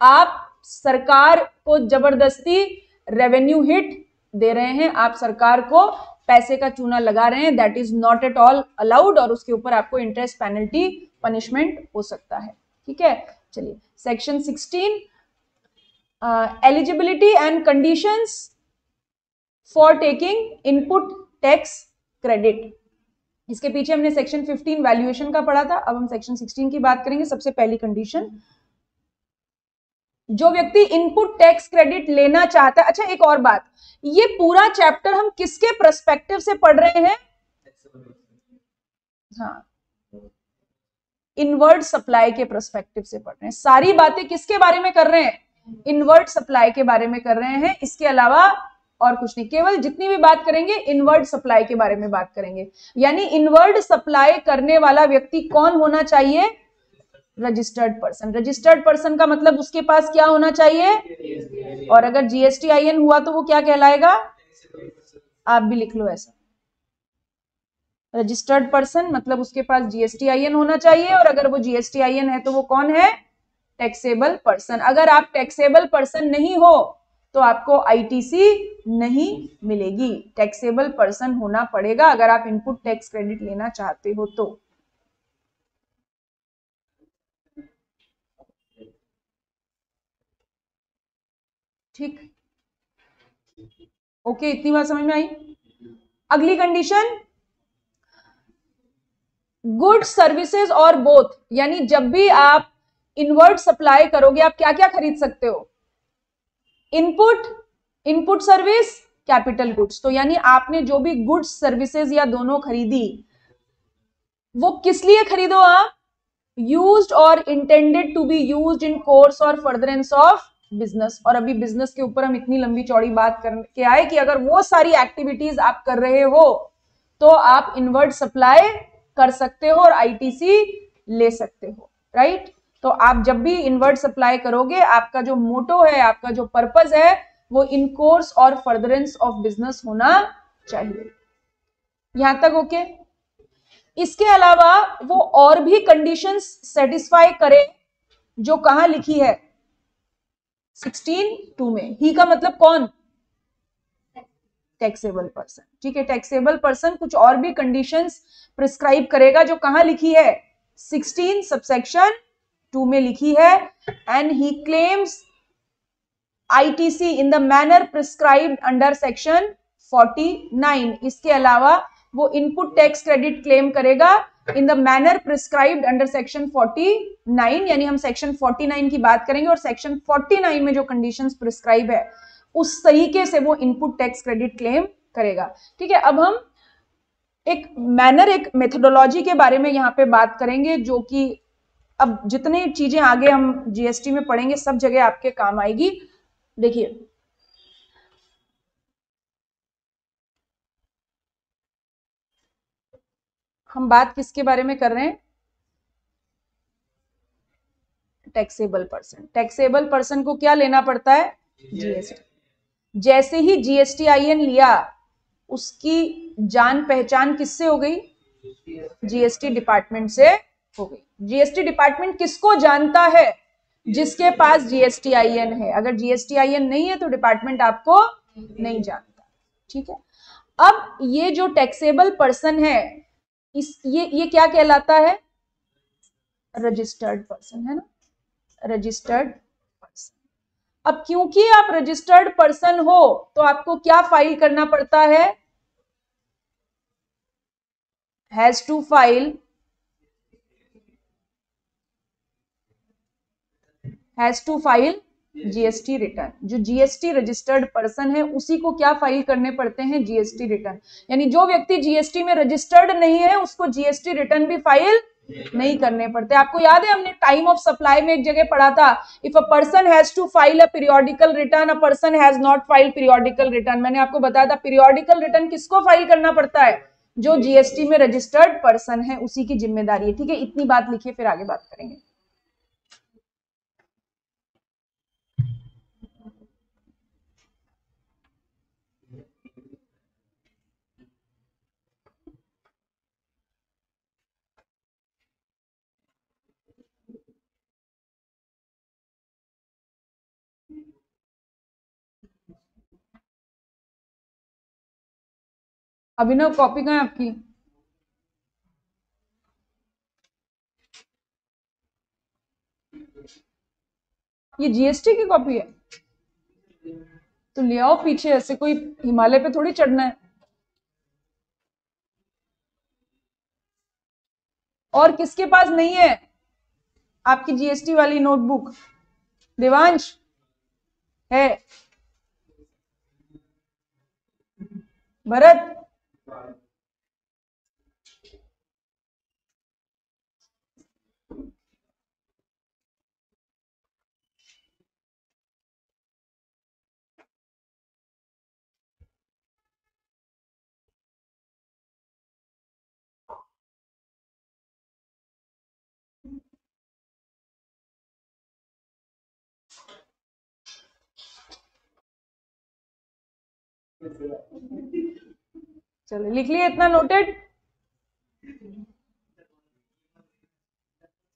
आप सरकार को जबरदस्ती रेवेन्यू हिट दे रहे हैं, आप सरकार को पैसे का चूना लगा रहे हैं, that is not at all allowed, और उसके ऊपर आपको इंटरेस्ट पेनल्टी पनिशमेंट हो सकता है, ठीक है। चलिए section 16 eligibility and conditions for taking input tax credit. इसके पीछे हमने सेक्शन 15 वैल्यूएशन का पढ़ा था, अब हम सेक्शन 16 की बात करेंगे। सबसे पहली कंडीशन, जो व्यक्ति इनपुट टैक्स क्रेडिट लेना चाहता है। अच्छा एक और बात, ये पूरा चैप्टर हम किसके पर्सपेक्टिव से पढ़ रहे हैं, हाँ इनवर्ड सप्लाई के पर्सपेक्टिव से पढ़ रहे हैं। सारी बातें किसके बारे में कर रहे हैं, इनवर्ड सप्लाई के बारे में कर रहे हैं, इसके अलावा और कुछ नहीं। केवल जितनी भी बात करेंगे इनवर्ड सप्लाई के बारे में बात करेंगे, यानी इनवर्ड सप्लाई करने वाला व्यक्ति कौन होना चाहिए, रजिस्टर्ड पर्सन। रजिस्टर्ड पर्सन का मतलब उसके पास क्या होना चाहिए, और अगर जीएसटीआईएन हुआ तो वो क्या कहलाएगा, आप भी लिख लो ऐसा, रजिस्टर्ड पर्सन मतलब उसके पास जीएसटीआईएन होना चाहिए, और अगर वो जीएसटीआईएन है तो वो कौन है, टैक्सेबल पर्सन। अगर आप टैक्सेबल पर्सन नहीं हो तो आपको आईटीसी नहीं मिलेगी, टैक्सेबल पर्सन होना पड़ेगा अगर आप इनपुट टैक्स क्रेडिट लेना चाहते हो तो। ठीक, ओके, इतनी बात समझ में आई। अगली कंडीशन, गुड्स सर्विसेज और बोथ, यानी जब भी आप इनवर्ड सप्लाई करोगे आप क्या क्या खरीद सकते हो, इनपुट सर्विस कैपिटल गुड्स। तो यानी आपने जो भी गुड्स सर्विसेज या दोनों खरीदी, वो किस लिए खरीदो आप? Used or intended to be used in course or furtherance of business. और अभी बिजनेस के ऊपर हम इतनी लंबी चौड़ी बात करके आए कि अगर वो सारी एक्टिविटीज आप कर रहे हो तो आप इनवर्ड सप्लाई कर सकते हो और आईटीसी ले सकते हो, राइट। तो आप जब भी इनवर्ड सप्लाई करोगे, आपका जो मोटो है, आपका जो पर्पस है, वो इन course or furtherance of business होना चाहिए। यहां तक ओके? इसके अलावा वो और भी कंडीशंस सेटिस्फाई करे जो कहां लिखी है 16(2) में। ही का मतलब कौन? टैक्सेबल पर्सन, ठीक है। टैक्सेबल पर्सन कुछ और भी कंडीशंस प्रिस्क्राइब करेगा जो कहां लिखी है 16 सबसेक्शन 2 में लिखी है। And he claims ITC in the manner prescribed under section 49। इसके अलावा वो इनपुट टैक्स क्रेडिट क्लेम करेगा in the manner prescribed under section 49, यानी हम सेक्शन 49 की बात करेंगे और सेक्शन 49 में जो कंडीशंस प्रिस्क्राइब है उस तरीके से वो इनपुट टैक्स क्रेडिट क्लेम करेगा, ठीक है। अब हम एक मैनर, एक मेथोडोलॉजी के बारे में यहाँ पे बात करेंगे, जो कि अब जितनी चीजें आगे हम जीएसटी में पढ़ेंगे सब जगह आपके काम आएगी। देखिए, हम बात किसके बारे में कर रहे हैं? Taxable person. टैक्सेबल पर्सन को क्या लेना पड़ता है? जीएसटी। जैसे ही जीएसटीआईएन लिया, उसकी जान पहचान किससे हो गई? जीएसटी डिपार्टमेंट से हो गई। जीएसटी डिपार्टमेंट किसको जानता है? जिसके पास जीएसटीआईएन है। अगर जीएसटीआईएन नहीं है तो डिपार्टमेंट आपको नहीं जानता, ठीक है। अब ये जो टैक्सेबल पर्सन है, ये क्या कहलाता है? रजिस्टर्ड पर्सन, है ना, रजिस्टर्ड पर्सन। अब क्योंकि आप रजिस्टर्ड पर्सन हो तो आपको क्या फाइल करना पड़ता है? Has to file GST return. जो जीएसटी रजिस्टर्ड पर्सन है उसी को क्या फाइल करने पड़ते हैं? GST return. यानी जो व्यक्ति जीएसटी में रजिस्टर्ड नहीं है उसको जीएसटी रिटर्न भी फाइल नहीं करने पड़ते। आपको याद है हमने टाइम ऑफ सप्लाई में एक जगह पढ़ा था, if a person has to file a periodical return, a person has not file periodical return. मैंने आपको बताया था पीरियोडिकल रिटर्न किसको फाइल करना पड़ता है? जो जीएसटी में रजिस्टर्ड पर्सन है उसी की जिम्मेदारी है, ठीक है। इतनी बात लिखिए, फिर आगे बात करेंगे। अभिनव, कॉपी कहाँ है आपकी? ये जीएसटी की कॉपी है तो ले आओ पीछे, ऐसे कोई हिमालय पे थोड़ी चढ़ना है। और किसके पास नहीं है आपकी जीएसटी वाली नोटबुक? देवांश है? भरत? चलो लिख लिया, इतना नोटेड।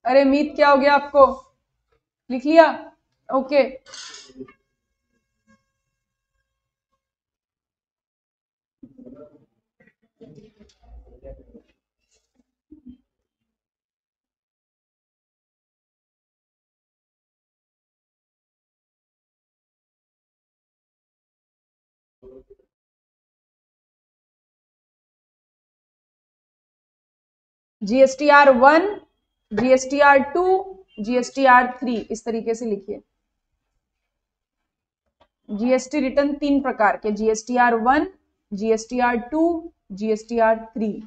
अरे मीत, क्या हो गया आपको? लिख लिया? ओके। जीएसटीआर 1, जीएसटीआर 2, जीएसटीआर 3, इस तरीके से लिखिए। जीएसटी रिटर्न 3 प्रकार के, GSTR1, GSTR2, GSTR3।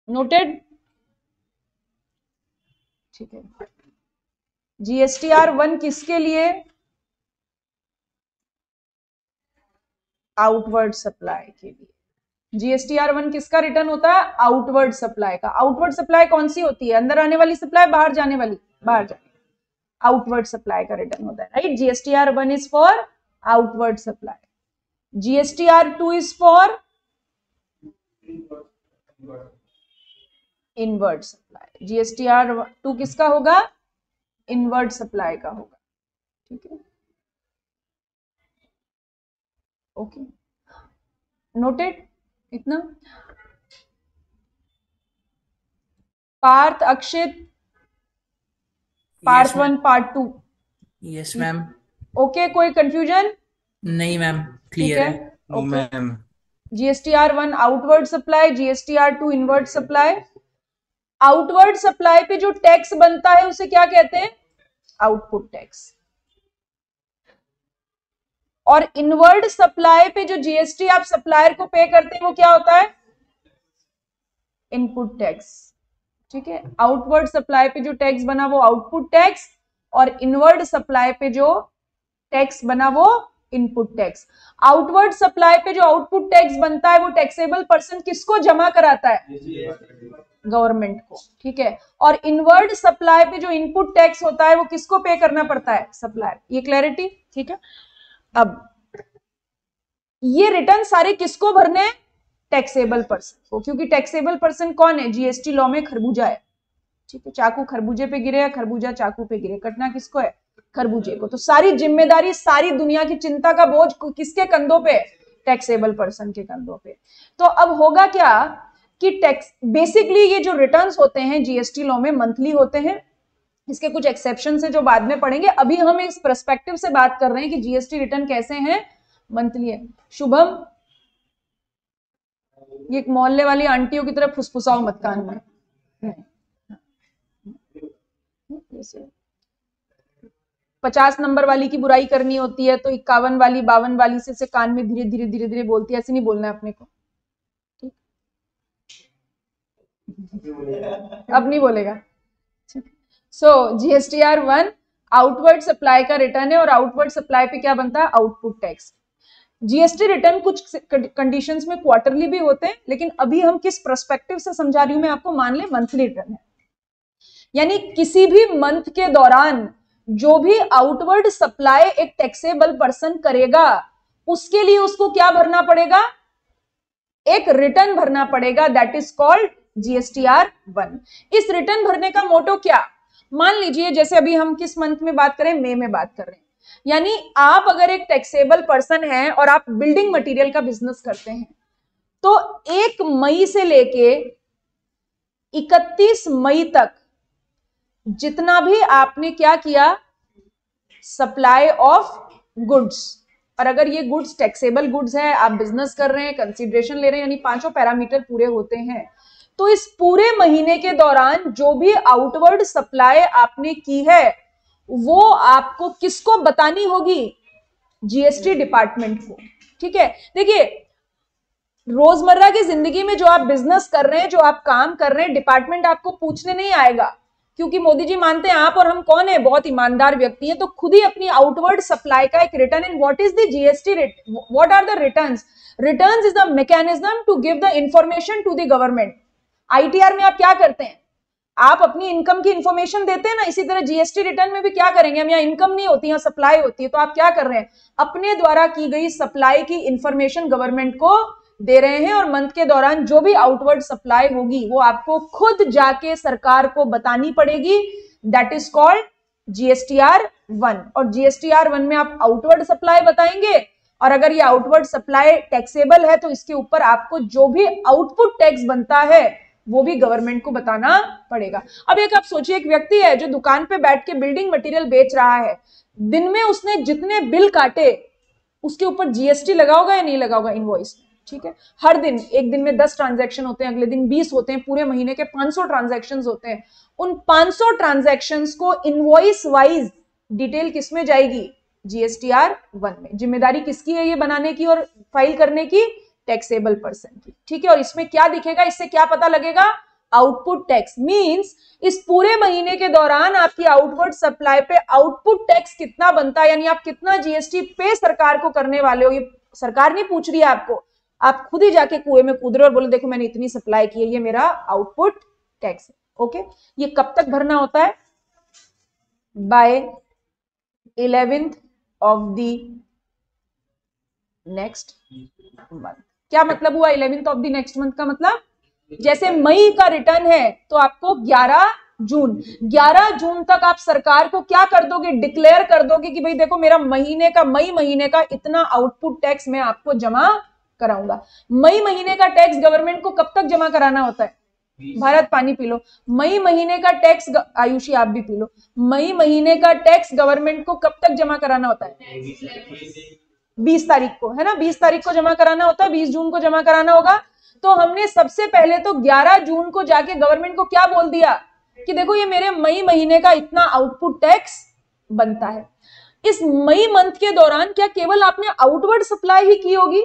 नोटेड? ठीक है। GSTR1 किसके लिए? आउटवर्ड सप्लाई के लिए। GSTR1 किसका रिटर्न होता है? आउटवर्ड सप्लाई का। आउटवर्ड सप्लाई कौन सी होती है? अंदर आने वाली सप्लाई, बाहर जाने वाली? बाहर जाने। आउटवर्ड सप्लाई का रिटर्न होता है, right? GSTR1 is for outward supply, GSTR2 is for inward supply. GSTR2 किसका होगा? इनवर्ड सप्लाई का होगा, ठीक है? Okay, noted? इतना? Parth, Akshit, part 1 part 2? Yes ma'am. Okay, कोई कंफ्यूजन? नहीं मैम, क्लियर है। No ma'am. GSTR1 outward supply, GSTR2 inward supply. Outward supply पे जो टैक्स बनता है उसे क्या कहते हैं? Output tax. और इनवर्ड सप्लाई पे जो जीएसटी आप सप्लायर को पे करते हैं वो क्या होता है? इनपुट टैक्स, ठीक है? आउटवर्ड सप्लाई पे जो टैक्स बना वो आउटपुट टैक्स, और इनवर्ड सप्लाई पे जो टैक्स बना वो इनपुट टैक्स। आउटवर्ड सप्लाई पे जो आउटपुट टैक्स बनता है वो टैक्सेबल पर्सन किसको जमा कराता है? गवर्नमेंट को, ठीक है? और इनवर्ड सप्लाई पे जो इनपुट टैक्स होता है वो किसको पे करना पड़ता है? सप्लायर। ये क्लैरिटी, ठीक है? अब ये रिटर्न सारे किसको भरने हैं? टैक्सेबल पर्सन को, क्योंकि टैक्सेबल पर्सन कौन है? जीएसटी लॉ में खरबूजा है, ठीक है? चाकू खरबूजे पे गिरे या खरबूजा चाकू पे गिरे, कटना किसको है? खरबूजे को। तो सारी जिम्मेदारी, सारी दुनिया की चिंता का बोझ किसके कंधों पे? टैक्सेबल पर्सन के कंधों पे। तो अब होगा क्या कि टैक्स, बेसिकली ये जो रिटर्न्स होते हैं जीएसटी लॉ में मंथली होते हैं, इसके कुछ एक्सेप्शन है जो बाद में पढ़ेंगे। अभी हम इस पर्सपेक्टिव से बात कर रहे हैं कि जीएसटी रिटर्न कैसे हैं? मंथली है। शुभम, ये मोहल्ले वाली आंटियों की तरफ फुसफुसाओ मत कान में। जैसे 50 नंबर वाली की बुराई करनी होती है तो 51 वाली 52 वाली से कान में धीरे धीरे धीरे धीरे बोलती है, ऐसे नहीं बोलना है अपने को, ठीक? अब नहीं बोलेगा। सो GSTR1 आउटवर्ड सप्लाई का रिटर्न है, और आउटवर्ड सप्लाई पे क्या बनता है? Output tax. जीएसटी रिटर्न कुछ कंडीशंस में क्वार्टरली भी होते हैं, लेकिन अभी हम किस पर्सपेक्टिव से समझा रही हूं मैं आपको, मान ले मंथली रिटर्न है। यानी किसी भी मंथ के दौरान जो भी आउटवर्ड सप्लाई एक टैक्सेबल पर्सन करेगा उसके लिए उसको क्या भरना पड़ेगा? एक रिटर्न भरना पड़ेगा, दैट इज कॉल्ड GSTR1। इस रिटर्न भरने का मोटो क्या? मान लीजिए जैसे अभी हम किस मंथ में बात करें? मई में बात कर रहे हैं। यानी आप अगर एक टैक्सेबल पर्सन हैं और आप बिल्डिंग मटेरियल का बिजनेस करते हैं, तो 1 मई से लेके 31 मई तक जितना भी आपने क्या किया? Supply of goods. और अगर ये गुड्स टैक्सेबल गुड्स है, आप बिजनेस कर रहे हैं, कंसीडरेशन ले रहे हैं, यानी 5 पैरामीटर पूरे होते हैं, तो इस पूरे महीने के दौरान जो भी आउटवर्ड सप्लाई आपने की है वो आपको किसको बतानी होगी? जीएसटी डिपार्टमेंट को, ठीक है? देखिए, रोजमर्रा की जिंदगी में जो आप बिजनेस कर रहे हैं, जो आप काम कर रहे हैं, डिपार्टमेंट आपको पूछने नहीं आएगा, क्योंकि मोदी जी मानते हैं आप और हम कौन है? बहुत ईमानदार व्यक्ति हैं। तो खुद ही अपनी आउटवर्ड सप्लाई का एक return, and what is the GST rate, what are the returns? Returns is the mechanism to give the information to the government. ITR में आप क्या करते हैं? आप अपनी इनकम की इंफॉर्मेशन देते हैं ना, इसी तरह जीएसटी रिटर्न में भी क्या करेंगे हम? यहाँ इनकम नहीं होती, यहाँ सप्लाई होती है, तो आप क्या कर रहे हैं? अपने द्वारा की गई सप्लाई की इंफॉर्मेशन गवर्नमेंट को दे रहे हैं, और मंथ के दौरान जो भी आउटवर्ड सप्लाई होगी वो आपको खुद जाके सरकार को बतानी पड़ेगी, दैट इज कॉल्ड GSTR1। और GSTR1 में आप आउटवर्ड सप्लाई बताएंगे, और अगर ये आउटवर्ड सप्लाई टैक्सेबल है तो इसके ऊपर आपको जो भी आउटपुट टैक्स बनता है वो भी गवर्नमेंट को बताना पड़ेगा। अब एक आप सोचिए, एक व्यक्ति है जो दुकान पे बैठ के बिल्डिंग मटेरियल बेच रहा है, दिन में उसने जितने बिल काटे उसके ऊपर जीएसटी लगा होगा या नहीं लगा होगा इनवॉइस, ठीक है। हर दिन, एक दिन में 10 ट्रांजैक्शन होते हैं, अगले दिन 20 होते हैं, पूरे महीने के 500 ट्रांजैक्शंस होते हैं। उन 500 ट्रांजैक्शंस को इनवॉइस वाइज डिटेल किसमें जाएगी? जीएसटीआर 1 में। जिम्मेदारी किसकी है ये बनाने की और फाइल करने की? टैक्सेबल पर्सन की, ठीक है। और इसमें क्या दिखेगा, इससे क्या पता लगेगा? Output tax. मींस इस पूरे महीने के दौरान आपकी आउटवर्ड सप्लाई पे आउटपुट टैक्स कितना बनता है, यानी आप कितना जीएसटी पे सरकार को करने वाले हो। ये सरकार नहीं पूछ रही है आपको, आप खुद ही जाके कुएं में कूद रहे हो और बोलो देखो मैंने इतनी सप्लाई की है, ये मेरा आउटपुट टैक्स है। ओके, ये कब तक भरना होता है? By 11th of the next month. क्या मतलब हुआ 11th of the next month का? मतलब जैसे मई का रिटर्न है तो आपको 11 जून तक आप सरकार को क्या कर दोगे? डिक्लेयर कर दोगे कि भाई देखो मेरा मई महीने का इतना आउटपुट टैक्स मैं आपको जमा कराऊंगा। मई महीने का टैक्स गवर्नमेंट को कब तक जमा कराना होता है? भारत पानी पी लो। मई महीने का टैक्स, आयुषी आप भी पी लो। मई महीने का टैक्स गवर्नमेंट को कब तक जमा कराना होता है? 20 तारीख को, है ना। 20 तारीख को जमा कराना होता है, 20 जून को जमा कराना होगा। तो हमने सबसे पहले तो 11 जून को जाके गवर्नमेंट को क्या बोल दिया कि देखो ये मेरे मई महीने का इतना आउटपुट टैक्स बनता है। इस मई मंथ के दौरान क्या केवल आपने आउटवर्ड सप्लाई ही की होगी?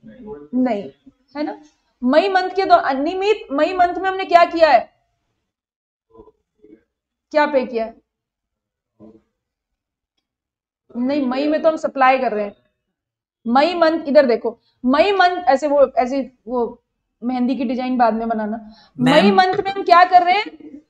नहीं, है ना। मई मंथ के दौरान नियमित मई मंथ में हमने क्या किया है? क्या पे किया है? नहीं, मई में तो हम सप्लाई कर रहे हैं। मई मंथ, इधर देखो, मई मंथ ऐसे वो मेहंदी की डिजाइन बाद में बनाना। मई मंथ में हम क्या कर रहे हैं?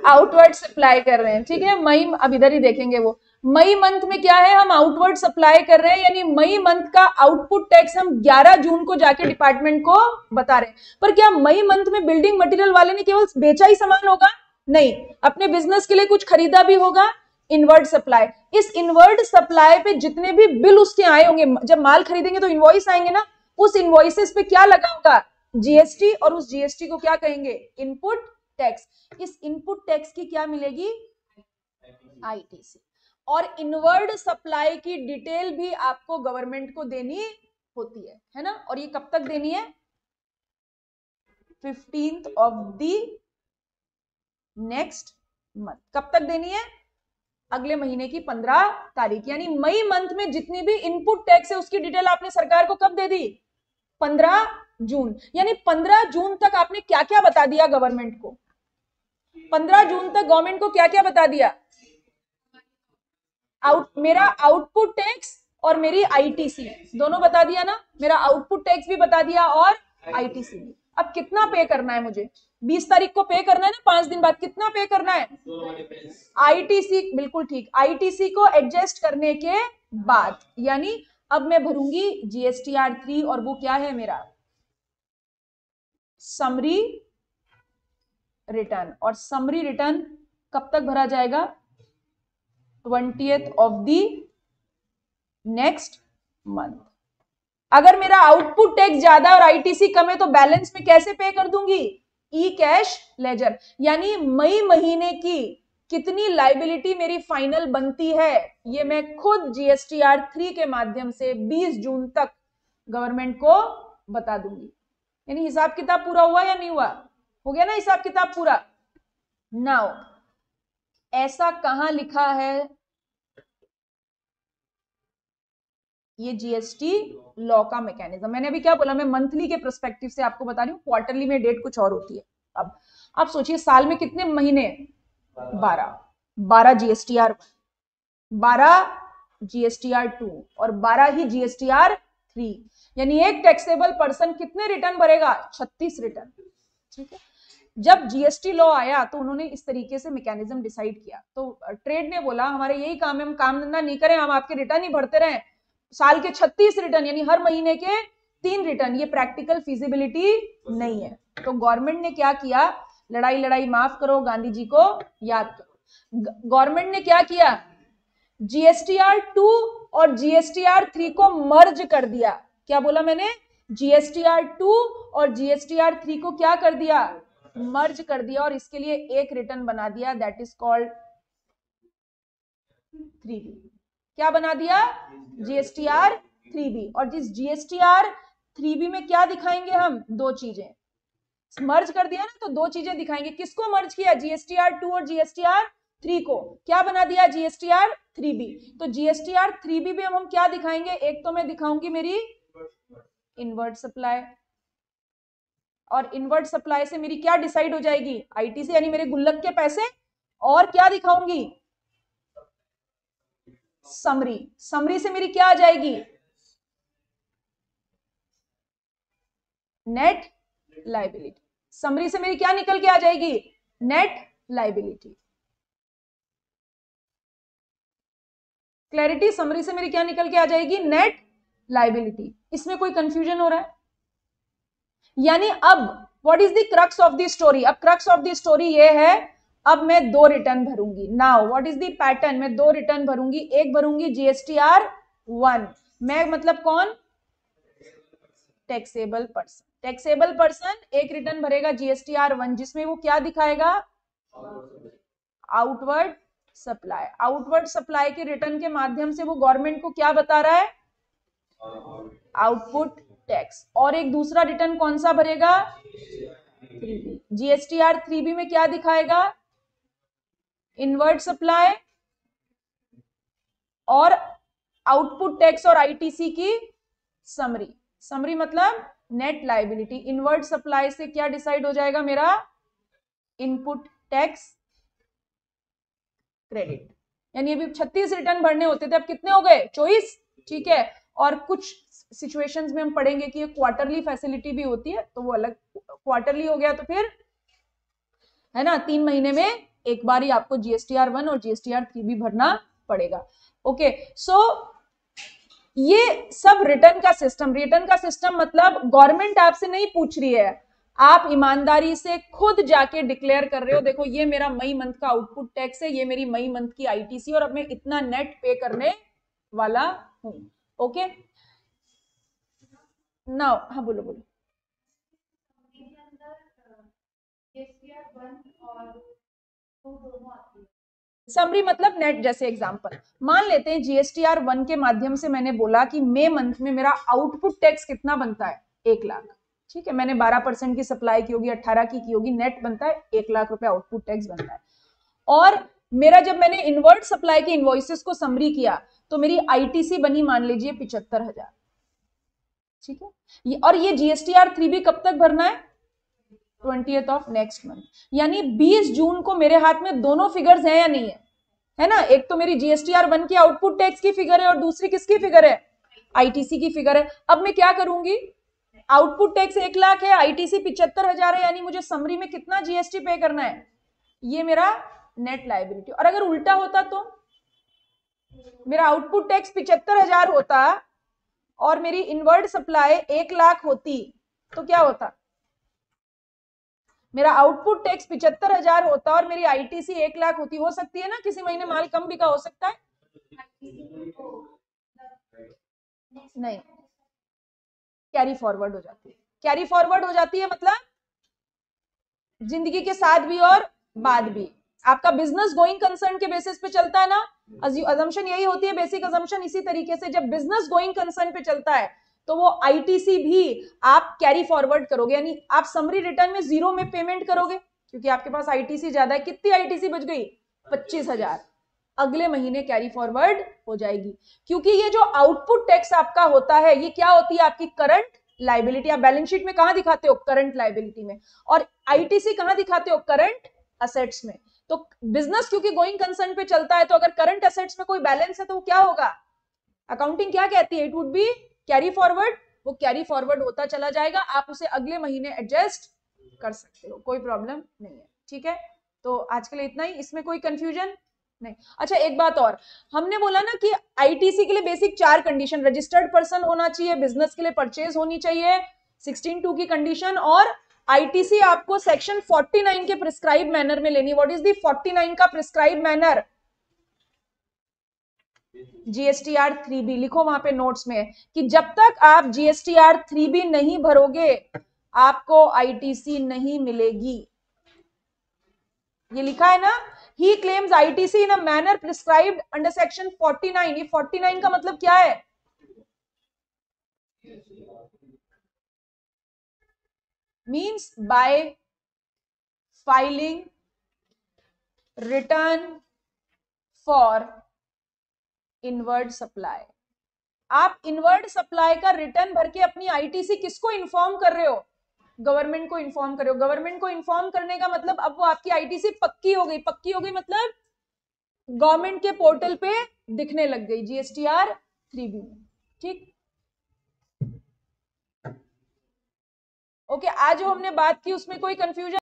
आउटवर्ड सप्लाई कर रहे हैं, ठीक है। मई, अब इधर ही देखेंगे वो, मई मंथ में क्या है? हम आउटवर्ड सप्लाई कर रहे हैं, यानी मई मंथ का आउटपुट टैक्स हम 11 जून को जाके डिपार्टमेंट को बता रहे हैं। पर क्या मई मंथ में बिल्डिंग मटेरियल वाले ने केवल बेचा ही सामान होगा? नहीं, अपने बिजनेस के लिए कुछ खरीदा भी होगा। इनवर्ड सप्लाई, इस इनवर्ड सप्लाई पे जितने भी बिल उसके आए होंगे, जब माल खरीदेंगे तो इनवॉइस आएंगे ना, उस इनवॉइसेस पे क्या लगा होगा? जीएसटी। और उस जीएसटी को क्या कहेंगे? Input tax. इस इनपुट टैक्स की क्या मिलेगी? आईटीसी। और इनवर्ड सप्लाई की डिटेल भी आपको गवर्नमेंट को देनी होती है ना। और ये कब तक देनी है? 15th of the next month. कब तक देनी है? अगले महीने की 15 तारीख। यानी मई मंथ में जितनी भी इनपुट टैक्स है उसकी डिटेल आपने सरकार को कब दे दी? 15 जून। यानी 15 जून तक आपने क्या क्या बता दिया गवर्नमेंट को? 15 जून तक गवर्नमेंट को क्या क्या बता दिया? मेरा आउटपुट टैक्स और मेरी आईटीसी दोनों बता दिया ना। मेरा आउटपुट टैक्स भी बता दिया और आईटीसी भी। अब कितना पे करना है मुझे? 20 तारीख को पे करना है ना, 5 दिन बाद। कितना पे करना है? आईटीसी, बिल्कुल ठीक। आईटीसी को एडजस्ट करने के बाद, यानी अब मैं भरूंगी जीएसटीआर 3 और वो क्या है मेरा? Summary return. और समरी रिटर्न कब तक भरा जाएगा? 20th of the next month. अगर मेरा आउटपुट टैक्स ज्यादा और आईटीसी कम है तो बैलेंस में कैसे पे कर दूंगी? ई कैश लेजर। यानी मई महीने की कितनी लाइबिलिटी मेरी फाइनल बनती है ये मैं खुद जीएसटीआर 3 के माध्यम से 20 जून तक गवर्नमेंट को बता दूंगी। यानी हिसाब किताब पूरा हुआ या नहीं हुआ? हो गया ना हिसाब किताब पूरा। नाउ ऐसा कहां लिखा है? ये जीएसटी लॉ का मैकेनिज्म। मैंने अभी क्या बोला? मैं मंथली के पर्सपेक्टिव से आपको बता रही हूँ, क्वार्टरली में डेट कुछ और होती है। अब आप सोचिए साल में कितने महीने? 12 जीएसटीआर 1, 12 जीएसटीआर 2 और 12 ही जीएसटीआर 3। यानी एक टैक्सेबल पर्सन कितने रिटर्न भरेगा? 36 रिटर्न, ठीक है। जब जीएसटी लॉ आया तो उन्होंने इस तरीके से मैकेनिज्म डिसाइड किया। तो ट्रेड ने बोला हमारे यही काम है, हम काम धंधा नहीं करें, हम आपके रिटर्न ही भरते रहें। साल के 36 रिटर्न, यानी हर महीने के 3 रिटर्न, ये प्रैक्टिकल फिजिबिलिटी नहीं है। तो गवर्नमेंट ने क्या किया? लड़ाई लड़ाई माफ करो, गांधी जी को याद करो। गवर्नमेंट ने क्या किया? जीएसटीआर 2 और जीएसटीआर 3 को मर्ज कर दिया। क्या बोला मैंने? जीएसटीआर 2 और जीएसटीआर 3 को क्या कर दिया? मर्ज कर दिया और इसके लिए एक रिटर्न बना दिया, दैट इज कॉल्ड 3B। क्या बना दिया? GSTR 3B। और जिस GSTR 3B में क्या दिखाएंगे हम? दो चीजें। मर्ज कर दिया ना तो दो चीजें दिखाएंगे। किसको मर्ज किया? GSTR 2 और GSTR 3 को। क्या बना दिया? GSTR 3B। तो GSTR 3B में हम क्या दिखाएंगे? एक तो मैं दिखाऊंगी मेरी इनवर्ट सप्लाई, और इनवर्ट सप्लाई से मेरी क्या डिसाइड हो जाएगी? ITC यानी मेरे गुल्लक के पैसे। और क्या दिखाऊंगी? समरी। समरी से मेरी क्या आ जाएगी? Net liability. समरी से मेरी क्या निकल के आ जाएगी? Net liability. क्लैरिटी? समरी से मेरी क्या निकल के आ जाएगी? Net liability. इसमें कोई कंफ्यूजन हो रहा है? यानी अब what is the crux of the story? अब क्रक्स ऑफ द स्टोरी ये है, अब मैं दो रिटर्न भरूंगी। Now what is the pattern? मैं दो रिटर्न भरूंगी। एक भरूंगी GSTR 1। मैं मतलब कौन? Taxable person. टैक्सेबल पर्सन एक रिटर्न भरेगा GSTR 1, जिसमें वो क्या दिखाएगा? Outward supply. आउटवर्ड सप्लाई के रिटर्न के माध्यम से वो गवर्नमेंट को क्या बता रहा है? Output tax. और एक दूसरा रिटर्न कौन सा भरेगा? 3B। GSTR 3B में क्या दिखाएगा? इनवर्ट सप्लाई और आउटपुट टैक्स और ITC की समरी। समरी मतलब नेट लायबिलिटी। इनवर्ट सप्लाई से क्या डिसाइड हो जाएगा मेरा? Input tax credit. यानी अभी 36 रिटर्न भरने होते थे, अब कितने हो गए? 24। ठीक है। और कुछ सिचुएशंस में हम पढ़ेंगे कि ये क्वार्टरली फैसिलिटी भी होती है, तो वो अलग। क्वार्टरली हो गया तो फिर है ना 3 महीने में एक बार ही आपको GSTR 1 और GSTR 3B भरना पड़ेगा। ओके, सो ये सब रिटर्न का सिस्टम। रिटर्न का सिस्टम मतलब गवर्नमेंट आपसे नहीं पूछ रही है, आप ईमानदारी से खुद जाके डिक्लेयर कर रहे हो, देखो ये मेरा मई मंथ का आउटपुट टैक्स है, ये मेरी मई मंथ की ITC, और अब मैं इतना नेट पे करने वाला हूं। ओके, नाउ हाँ बोलो बोलो। समरी मतलब नेट। जैसे एग्जांपल मान लेते हैं GSTR 1 के माध्यम से मैंने बोला कि मई मंथ में मेरा आउटपुट टैक्स कितना बनता है? 1 लाख। ठीक है, मैंने 12% की सप्लाई की होगी, 18 की होगी, नेट बनता है 1 लाख रुपए आउटपुट टैक्स बनता है। और मेरा जब मैंने इनवर्ट सप्लाई के इनवॉइसेस को समरी किया तो मेरी ITC बनी मान लीजिए 75,000। ठीक है, और ये GSTR 3B कब तक भरना है? 20th of next month. यानी 20 जून को मेरे हाथ में दोनों फिगर्स हैं या नहीं है? है ना, एक तो मेरी GSTR 1 की आउटपुट टैक्स की फिगर है और दूसरी किसकी फिगर है? ITC की फिगर है। अब मैं क्या करूंगी? आउटपुट टैक्स 1 लाख है, ITC 75,000 है, यानी मुझे समरी में कितना GST पे करना है? ये मेरा नेट लायबिलिटी। और अगर उल्टा होता तो मेरा आउटपुट टैक्स 75,000 होता और मेरी इनवर्ट सप्लाई 1 लाख होती, तो क्या होता? मेरा आउटपुट टैक्स 75,000 होता और मेरी ITC 1 लाख होती। हो सकती है ना, किसी महीने माल कम बिका, हो सकता है। नहीं, कैरी फॉरवर्ड हो जाती है। कैरी फॉरवर्ड हो जाती है मतलब जिंदगी के साथ भी और बाद भी। आपका बिजनेस गोइंग कंसर्न के बेसिस पे चलता है ना, अजम्पशन यही होती है, बेसिक अजम्पशन इसी तरीके से। जब बिजनेस गोइंग कंसर्न पे चलता है तो वो ITC भी आप कैरी फॉरवर्ड करोगे, यानी आप समरी रिटर्न में 0 में पेमेंट करोगे क्योंकि आपके पास ITC ज्यादा है। कितनी ITC बच गई? 25,000। अगले महीने कैरी फॉरवर्ड हो जाएगी, क्योंकि ये जो आउटपुट टैक्स आपका होता है ये क्या होती है? आपकी करंट लायबिलिटी। आप बैलेंस शीट में कहां दिखाते हो? करंट लायबिलिटी में। और ITC कहां दिखाते हो? करंट असेट्स में। तो बिजनेस क्योंकि गोइंग कंसर्न पे चलता है, तो अगर करंट असेट्स में कोई बैलेंस है तो क्या होगा? अकाउंटिंग क्या कहती है? It would be carry forward. वो कैरी फॉरवर्ड होता चला जाएगा, आप उसे अगले महीने एडजस्ट कर सकते हो, कोई प्रॉब्लम नहीं है। ठीक है, तो आज के लिए इतना ही, इसमें कोई कंफ्यूजन नहीं। अच्छा, एक बात और, हमने बोला ना कि ITC के लिए बेसिक 4 कंडीशन, रजिस्टर्ड पर्सन होना चाहिए, बिजनेस के लिए परचेज होनी चाहिए 16(2) की कंडीशन, और ITC आपको सेक्शन 49 के प्रिस्क्राइब मैनर में लेनी। व्हाट इज द 49 का प्रिस्क्राइब मैनर? GSTR 3B लिखो वहां पे नोट्स में कि जब तक आप GSTR 3B नहीं भरोगे आपको ITC नहीं मिलेगी। ये लिखा है ना, ही claims ITC in a manner prescribed under section 49। ये 49 का मतलब क्या है? Means by filing return for inward supply. आप इनवर्ड सप्लाई का रिटर्न भर के अपनी आईटीसी किसको इन्फॉर्म कर रहे हो? गवर्नमेंट को इन्फॉर्म कर रहे हो। गवर्नमेंट को इन्फॉर्म करने का मतलब अब वो आपकी आईटीसी पक्की हो गई। पक्की हो गई मतलब गवर्नमेंट के पोर्टल पे दिखने लग गई जीएसटीआर 3B में। ठीक, ओके। आज जो हमने बात की उसमें कोई कंफ्यूजन